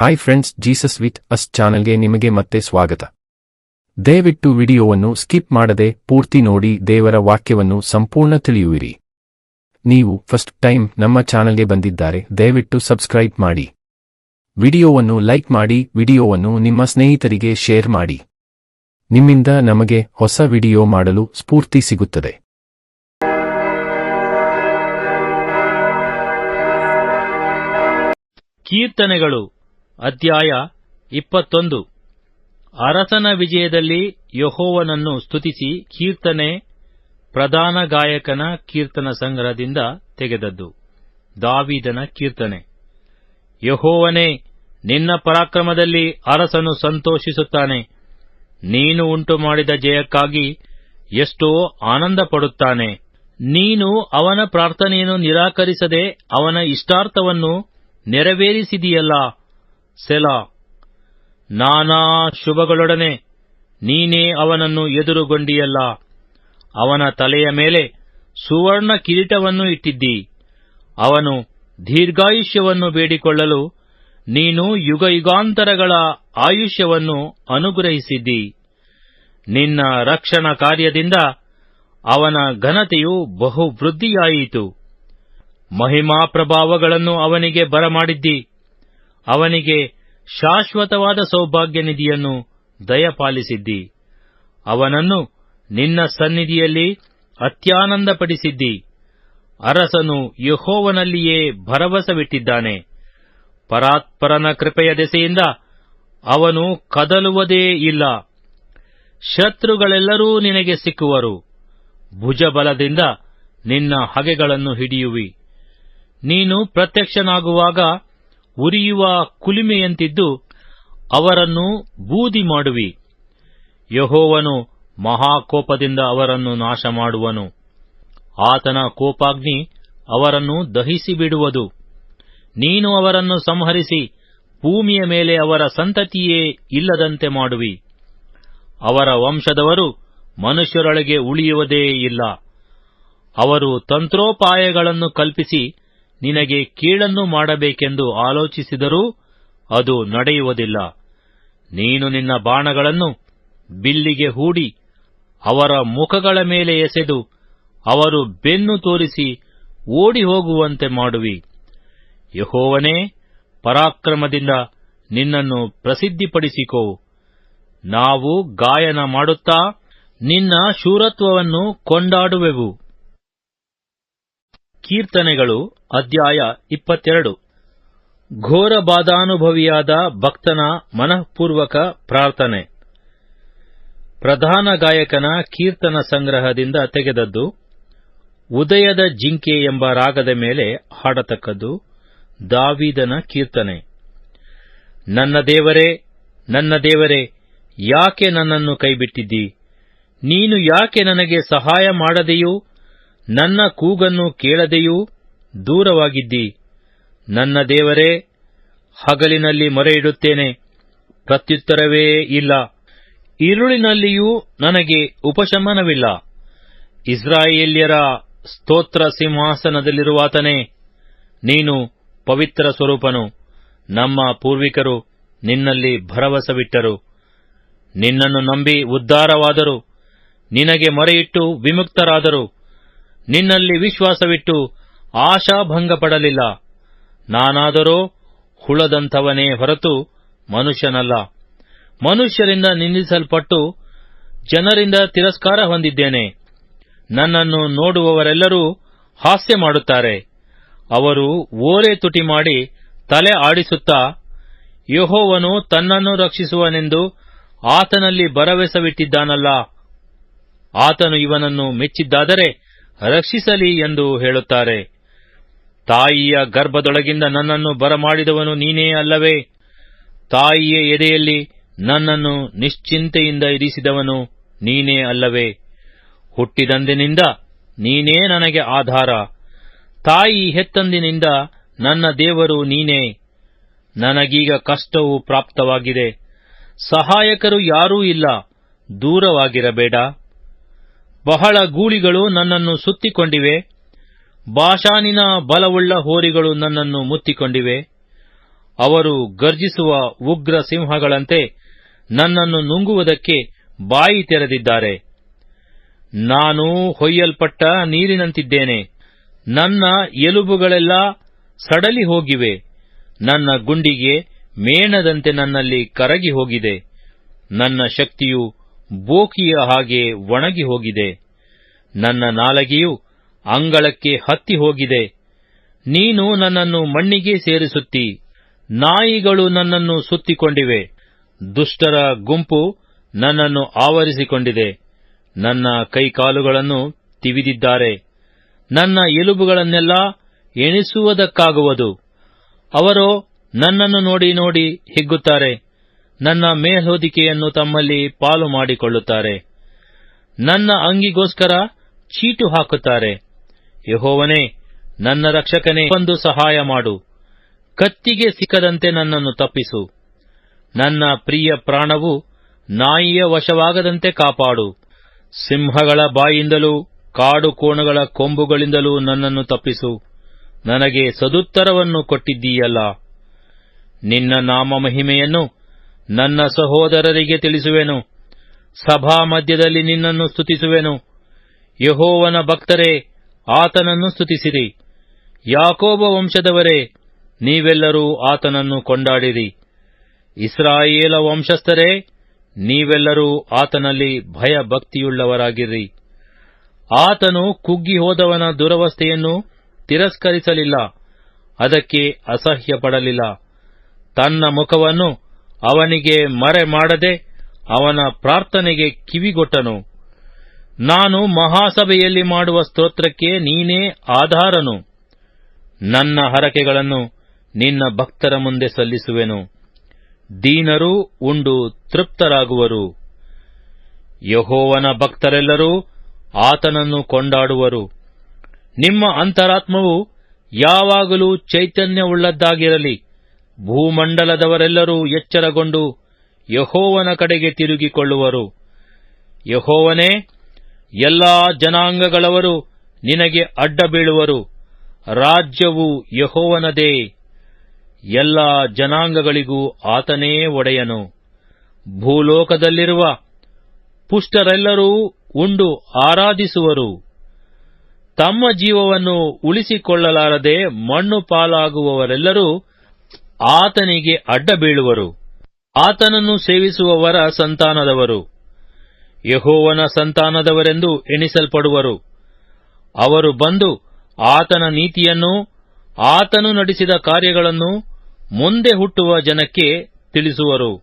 Hi friends, Jesus with us ಚಾನೆಲ್ಗೆ ನಿಮಗೆ ಮತ್ತೆ ಸ್ವಾಗತ. ದಯವಿಟ್ಟು ವಿಡಿಯೋವನ್ನು ಸ್ಕಿಪ್ ಮಾಡದೆ ಪೂರ್ತಿ ನೋಡಿ ದೇವರ ವಾಕ್ಯವನ್ನು ಸಂಪೂರ್ಣ ತಿಳಿಯುವಿರಿ. ನೀವು ಫಸ್ಟ್ ಟೈಮ್ ನಮ್ಮ ಚಾನೆಲ್ಗೆ ಬಂದಿದ್ದಾರೆ, ದಯವಿಟ್ಟು ಸಬ್ಸ್ಕ್ರೈಬ್ ಮಾಡಿ. ವಿಡಿಯೋವನ್ನು ಲೈಕ್ ಮಾಡಿ, ವಿಡಿಯೋವನ್ನು ನಿಮ್ಮ ಸ್ನೇಹಿತರಿಗೆ ಶೇರ್ ಮಾಡಿ. ನಿಮ್ಮಿಂದ ನಮಗೆ ಹೊಸ ವಿಡಿಯೋ ಮಾಡಲು ಸ್ಫೂರ್ತಿ ಸಿಗುತ್ತದೆ. ಕೀರ್ತನೆಗಳು ಅಧ್ಯಾಯ 21. ಅರಸನ ವಿಜಯದಲ್ಲಿ ಯೆಹೋವನನ್ನು ಸ್ತುತಿಸಿ. ಕೀರ್ತನೆ ಪ್ರಧಾನ ಗಾಯಕನ ಕೀರ್ತನ ಸಂಗ್ರಹದಿಂದ ತೆಗೆದದ್ದು. ದಾವೀದನ ಕೀರ್ತನೆ. ಯೆಹೋವನೇ, ನಿನ್ನ ಪರಾಕ್ರಮದಲ್ಲಿ ಅರಸನು ಸಂತೋಷಿಸುತ್ತಾನೆ. ನೀನು ಉಂಟು ಮಾಡಿದ ಜಯಕ್ಕಾಗಿ ಎಷ್ಟೋ ಆನಂದಪಡುತ್ತಾನೆ. ನೀನು ಅವನ ಪ್ರಾರ್ಥನೆಯನ್ನು ನಿರಾಕರಿಸದೆ ಅವನ ಇಷ್ಟಾರ್ಥವನ್ನು ನೆರವೇರಿಸಿದೆಯಲ್ಲ. ಸೆಲಾ. ನಾನಾ ಶುಭಗಳೊಡನೆ ನೀನೇ ಅವನನ್ನು ಎದುರುಗೊಂಡಿಯಲ್ಲ. ಅವನ ತಲೆಯ ಮೇಲೆ ಸುವರ್ಣ ಕಿರೀಟವನ್ನು ಇಟ್ಟಿದ್ದಿ. ಅವನು ದೀರ್ಘಾಯುಷ್ಯವನ್ನು ಬೇಡಿಕೊಳ್ಳಲು ನೀನು ಯುಗಯುಗಾಂತರಗಳ ಆಯುಷ್ಯವನ್ನು ಅನುಗ್ರಹಿಸಿದ್ದಿ. ನಿನ್ನ ರಕ್ಷಣಾ ಕಾರ್ಯದಿಂದ ಅವನ ಘನತೆಯು ಬಹು ವೃದ್ಧಿಯಾಯಿತು. ಮಹಿಮಾ ಪ್ರಭಾವಗಳನ್ನು ಅವನಿಗೆ ಬರಮಾಡಿದ್ದಿ. ಅವನಿಗೆ ಶಾಶ್ವತವಾದ ಸೌಭಾಗ್ಯ ನಿಧಿಯನ್ನು ದಯಪಾಲಿಸಿದ್ದಿ. ಅವನನ್ನು ನಿನ್ನ ಸನ್ನಿಧಿಯಲ್ಲಿ ಅತ್ಯಾನಂದಪಡಿಸಿದ್ದಿ. ಅರಸನು ಯೆಹೋವನಲ್ಲಿಯೇ ಭರವಸವಿಟ್ಟಿದ್ದಾನೆ. ಪರಾತ್ಪರನ ಕೃಪೆಯ ದೆಸೆಯಿಂದ ಅವನು ಕದಲುವುದೇ ಇಲ್ಲ. ಶತ್ರುಗಳೆಲ್ಲರೂ ನಿನಗೆ ಸಿಕ್ಕುವರು. ಭುಜಬಲದಿಂದ ನಿನ್ನ ಹಗೆಗಳನ್ನು ಹಿಡಿಯುವಿ. ನೀನು ಪ್ರತ್ಯಕ್ಷನಾಗುವಾಗ ಉರಿಯುವ ಕುಲುಮೆಯಂತಿದ್ದು ಅವರನ್ನು ಬೂದಿ ಮಾಡುವಿ. ಯೆಹೋವನು ಮಹಾಕೋಪದಿಂದ ಅವರನ್ನು ನಾಶ ಮಾಡುವನು. ಆತನ ಕೋಪಾಗ್ನಿ ಅವರನ್ನು ದಹಿಸಿಬಿಡುವುದು. ನೀನು ಅವರನ್ನು ಸಂಹರಿಸಿ ಭೂಮಿಯ ಮೇಲೆ ಅವರ ಸಂತತಿಯೇ ಇಲ್ಲದಂತೆ ಮಾಡುವಿ. ಅವರ ವಂಶದವರು ಮನುಷ್ಯರೊಳಗೆ ಉಳಿಯುವುದೇ ಇಲ್ಲ. ಅವರು ತಂತ್ರೋಪಾಯಗಳನ್ನು ಕಲ್ಪಿಸಿ ನಿನಗೆ ಕೀಳನ್ನು ಮಾಡಬೇಕೆಂದು ಆಲೋಚಿಸಿದರೂ ಅದು ನಡೆಯುವುದಿಲ್ಲ. ನೀನು ನಿನ್ನ ಬಾಣಗಳನ್ನು ಬಿಲ್ಲಿಗೆ ಹೂಡಿ ಅವರ ಮುಖಗಳ ಮೇಲೆ ಎಸೆದು ಅವರು ಬೆನ್ನು ತೋರಿಸಿ ಓಡಿ ಹೋಗುವಂತೆ ಮಾಡುವಿ. ಯೆಹೋವನೇ, ಪರಾಕ್ರಮದಿಂದ ನಿನ್ನನ್ನು ಪ್ರಸಿದ್ಧಿಪಡಿಸಿಕೋ. ನಾವು ಗಾಯನ ಮಾಡುತ್ತಾ ನಿನ್ನ ಶೂರತ್ವವನ್ನು ಕೊಂಡಾಡುವೆವು. ಕೀರ್ತನೆಗಳು ಅಧ್ಯಾಯ 22. ಘೋರ ಬಾಧಾನುಭವಿಯಾದ ಭಕ್ತನ ಮನಃಪೂರ್ವಕ ಪ್ರಾರ್ಥನೆ. ಪ್ರಧಾನ ಗಾಯಕನ ಕೀರ್ತನ ಸಂಗ್ರಹದಿಂದ ತೆಗೆದದ್ದು. ಉದಯದ ಜಿಂಕೆ ಎಂಬ ರಾಗದ ಮೇಲೆ ಹಾಡತಕ್ಕದ್ದು. ದಾವೀದನ ಕೀರ್ತನೆ. ನನ್ನ ದೇವರೇ, ನನ್ನ ದೇವರೇ, ಯಾಕೆ ನನ್ನನ್ನು ಕೈಬಿಟ್ಟಿದ್ದಿ? ನೀನು ಯಾಕೆ ನನಗೆ ಸಹಾಯ ಮಾಡದೆಯೂ ನನ್ನ ಕೂಗನ್ನು ಕೇಳದೆಯೂ ದೂರವಾಗಿದ್ದಿ? ನನ್ನ ದೇವರೇ, ಹಗಲಿನಲ್ಲಿ ಮೊರೆಯಿಡುತ್ತೇನೆ, ಪ್ರತ್ಯುತ್ತರವೇ ಇಲ್ಲ. ഇരുಳಿನಲ್ಲಿಯೂ ನನಗೆ ಉಪಶಮನವಿಲ್ಲ. ಇಸ್ರಾಯೇಲ್ಯರ ಸ್ತೋತ್ರ ಸಿಂಹಾಸನದಲ್ಲಿರುವಾತನೇ, ನೀನು ಪವಿತ್ರ ಸ್ವರೂಪನು. ನಮ್ಮ ಪೂರ್ವಿಕರು ನಿನ್ನಲ್ಲಿ ಭರವಸವಿಟ್ಟರು. ನಿನ್ನನ್ನು ನಂಬಿ ಉದ್ಧಾರವಾದರು. ನಿನಗೆ ಮೊರೆಯಿಟ್ಟು ವಿಮುಕ್ತರಾದರು. ನಿನ್ನಲ್ಲಿ ವಿಶ್ವಾಸವಿಟ್ಟು ಆಶಾಭಂಗಪಡಲಿಲ್ಲ. ನಾನಾದರೋ ಹುಳದಂಥವನೇ ಹೊರತು ಮನುಷ್ಯನಲ್ಲ. ಮನುಷ್ಯರಿಂದ ನಿಂದಿಸಲ್ಪಟ್ಟು ಜನರಿಂದ ತಿರಸ್ಕಾರ ಹೊಂದಿದ್ದೇನೆ. ನನ್ನನ್ನು ನೋಡುವವರೆಲ್ಲರೂ ಹಾಸ್ಯ ಮಾಡುತ್ತಾರೆ. ಅವರು ಓರೆ ತುಟಿ ಮಾಡಿ ತಲೆ ಆಡಿಸುತ್ತಾ, ಯೆಹೋವನು ತನ್ನನ್ನು ರಕ್ಷಿಸುವನೆಂದು ಆತನಲ್ಲಿ ಭರವಸವಿಟ್ಟಿದ್ದಾನಲ್ಲ, ಆತನು ಇವನನ್ನು ಮೆಚ್ಚಿದ್ದಾದರೆ ರಕ್ಷಿಸಲಿ ಎಂದು ಹೇಳುತ್ತಾರೆ. ತಾಯಿಯ ಗರ್ಭದೊಳಗಿಂದ ನನ್ನನ್ನು ಬರಮಾಡಿದವನು ನೀನೇ ಅಲ್ಲವೇ? ತಾಯಿಯ ಎದೆಯಲ್ಲಿ ನನ್ನನ್ನು ನಿಶ್ಚಿಂತೆಯಿಂದ ಇರಿಸಿದವನು ನೀನೇ ಅಲ್ಲವೇ? ಹುಟ್ಟಿದಂದಿನಿಂದ ನೀನೇ ನನಗೆ ಆಧಾರ. ತಾಯಿ ಹೆತ್ತಂದಿನಿಂದ ನನ್ನ ದೇವರು ನೀನೇ. ನನಗೀಗ ಕಷ್ಟವು ಪ್ರಾಪ್ತವಾಗಿದೆ. ಸಹಾಯಕರು ಯಾರೂ ಇಲ್ಲ, ದೂರವಾಗಿರಬೇಡ. ಬಹಳ ಗೂಳಿಗಳು ನನ್ನನ್ನು ಸುತ್ತಿಕೊಂಡಿವೆ. ಬಾಷಾನಿನ ಬಲವುಳ್ಳ ಹೋರಿಗಳು ನನ್ನನ್ನು ಮುತ್ತಿಕೊಂಡಿವೆ. ಅವರು ಗರ್ಜಿಸುವ ಉಗ್ರ ಸಿಂಹಗಳಂತೆ ನನ್ನನ್ನು ನುಂಗುವುದಕ್ಕೆ ಬಾಯಿ ತೆರೆದಿದ್ದಾರೆ. ನಾನು ಹೊಯ್ಯಲ್ಪಟ್ಟ ನೀರಿನಂತಿದ್ದೇನೆ. ನನ್ನ ಎಲುಬುಗಳೆಲ್ಲ ಸಡಲಿ ಹೋಗಿವೆ. ನನ್ನ ಗುಂಡಿಗೆ ಮೇಣದಂತೆ ನನ್ನಲ್ಲಿ ಕರಗಿ ಹೋಗಿದೆ. ನನ್ನ ಶಕ್ತಿಯು ಬೋಕಿಯ ಹಾಗೆ ಒಣಗಿ ಹೋಗಿದೆ. ನನ್ನ ನಾಲಗೆಯು ಅಂಗಳಕ್ಕೆ ಹತ್ತಿ ಹೋಗಿದೆ. ನೀನು ನನ್ನನ್ನು ಮಣ್ಣಿಗೆ ಸೇರಿಸುತ್ತಿ. ನಾಯಿಗಳು ನನ್ನನ್ನು ಸುತ್ತಿಕೊಂಡಿವೆ. ದುಷ್ಟರ ಗುಂಪು ನನ್ನನ್ನು ಆವರಿಸಿಕೊಂಡಿದೆ. ನನ್ನ ಕೈಕಾಲುಗಳನ್ನು ತಿವಿದಿದ್ದಾರೆ. ನನ್ನ ಎಲುಬುಗಳನ್ನೆಲ್ಲ ಎಣಿಸುವುದಕ್ಕಾಗುವುದು. ಅವರೋ ನನ್ನನ್ನು ನೋಡಿ ನೋಡಿ ಹಿಗ್ಗುತ್ತಾರೆ. ನನ್ನ ಮೇಲ್ಹೊದಿಕೆಯನ್ನು ತಮ್ಮಲ್ಲಿ ಪಾಲು ಮಾಡಿಕೊಳ್ಳುತ್ತಾರೆ. ನನ್ನ ಅಂಗಿಗೋಸ್ಕರ ಚೀಟು ಹಾಕುತ್ತಾರೆ. ಯೆಹೋವನೇ, ನನ್ನ ರಕ್ಷಕನೇ, ಬಂದು ಸಹಾಯ ಮಾಡು. ಕತ್ತಿಗೆ ಸಿಕ್ಕದಂತೆ ನನ್ನನ್ನು ತಪ್ಪಿಸು. ನನ್ನ ಪ್ರಿಯ ಪ್ರಾಣವು ನಾಯಿಯ ವಶವಾಗದಂತೆ ಕಾಪಾಡು. ಸಿಂಹಗಳ ಬಾಯಿಂದಲೂ ಕಾಡು ಕೋಣಗಳ ಕೊಂಬುಗಳಿಂದಲೂ ನನ್ನನ್ನು ತಪ್ಪಿಸು. ನನಗೆ ಸದುತ್ತರವನ್ನು ಕೊಟ್ಟಿದ್ದೀಯಲ್ಲ. ನಿನ್ನ ನಾಮ ಮಹಿಮೆಯನ್ನು ನನ್ನ ಸಹೋದರರಿಗೆ ತಿಳಿಸುವೆನು. ಸಭಾ ಮಧ್ಯದಲ್ಲಿ ನಿನ್ನನ್ನು ಸ್ತುತಿಸುವೆನು. ಯೆಹೋವನ ಭಕ್ತರೇ, ಆತನನ್ನು ಸ್ತುತಿಸಿರಿ. ಯಾಕೋಬ ವಂಶದವರೇ, ನೀವೆಲ್ಲರೂ ಆತನನ್ನು ಕೊಂಡಾಡಿರಿ. ಇಸ್ರಾಯೇಲ ವಂಶಸ್ಥರೇ, ನೀವೆಲ್ಲರೂ ಆತನಲ್ಲಿ ಭಯಭಕ್ತಿಯುಳ್ಳವರಾಗಿರ್ರಿ. ಆತನು ಕುಗ್ಗಿ ಹೋದವನ ದುರವಸ್ಥೆಯನ್ನು ತಿರಸ್ಕರಿಸಲಿಲ್ಲ, ಅದಕ್ಕೆ ಅಸಹ್ಯಪಡಲಿಲ್ಲ. ತನ್ನ ಮುಖವನ್ನು ಅವನಿಗೆ ಮರೆ ಮಾಡದೆ ಅವನ ಪ್ರಾರ್ಥನೆಗೆ ಕಿವಿಗೊಟ್ಟನು. ನಾನು ಮಹಾಸಭೆಯಲ್ಲಿ ಮಾಡುವ ಸ್ತೋತ್ರಕ್ಕೆ ನೀನೇ ಆಧಾರನು. ನನ್ನ ಹರಕೆಗಳನ್ನು ನಿನ್ನ ಭಕ್ತರ ಮುಂದೆ ಸಲ್ಲಿಸುವೆನು. ದೀನರು ಉಂಡು ತೃಪ್ತರಾಗುವರು. ಯೆಹೋವನ ಭಕ್ತರೆಲ್ಲರೂ ಆತನನ್ನು ಕೊಂಡಾಡುವರು. ನಿಮ್ಮ ಅಂತರಾತ್ಮವು ಯಾವಾಗಲೂ ಚೈತನ್ಯವುಳ್ಳದ್ದಾಗಿರಲಿ. ಭೂಮಂಡಲದವರೆಲ್ಲರೂ ಎಚ್ಚರಗೊಂಡು ಯೆಹೋವನ ಕಡೆಗೆ ತಿರುಗಿಕೊಳ್ಳುವರು. ಯೆಹೋವನೇ, ಎಲ್ಲಾ ಜನಾಂಗಗಳವರು ನಿನಗೆ ಅಡ್ಡ ಬೀಳುವರು. ರಾಜ್ಯವು ಯೆಹೋವನದೇ. ಎಲ್ಲಾ ಜನಾಂಗಗಳಿಗೂ ಆತನೇ ಒಡೆಯನು. ಭೂಲೋಕದಲ್ಲಿರುವ ಪುಷ್ಟರೆಲ್ಲರೂ ಉಂಡು ಆರಾಧಿಸುವರು. ತಮ್ಮ ಜೀವವನ್ನು ಉಳಿಸಿಕೊಳ್ಳಲಾರದೆ ಮಣ್ಣು ಪಾಲಾಗುವವರೆಲ್ಲರೂ ಆತನಿಗೆ ಅಡ್ಡ ಬೀಳುವರು. ಆತನನ್ನು ಸೇವಿಸುವವರ ಸಂತಾನದವರು ಯೆಹೋವನ ಸಂತಾನದವರೆಂದು ಎಣಿಸಲ್ಪಡುವರು. ಅವರು ಬಂದು ಆತನ ನೀತಿಯನ್ನೂ ಆತನು ನಡೆಸಿದ ಕಾರ್ಯಗಳನ್ನು ಮುಂದೆ ಹುಟ್ಟುವ ಜನಕ್ಕೆ ತಿಳಿಸುವರು.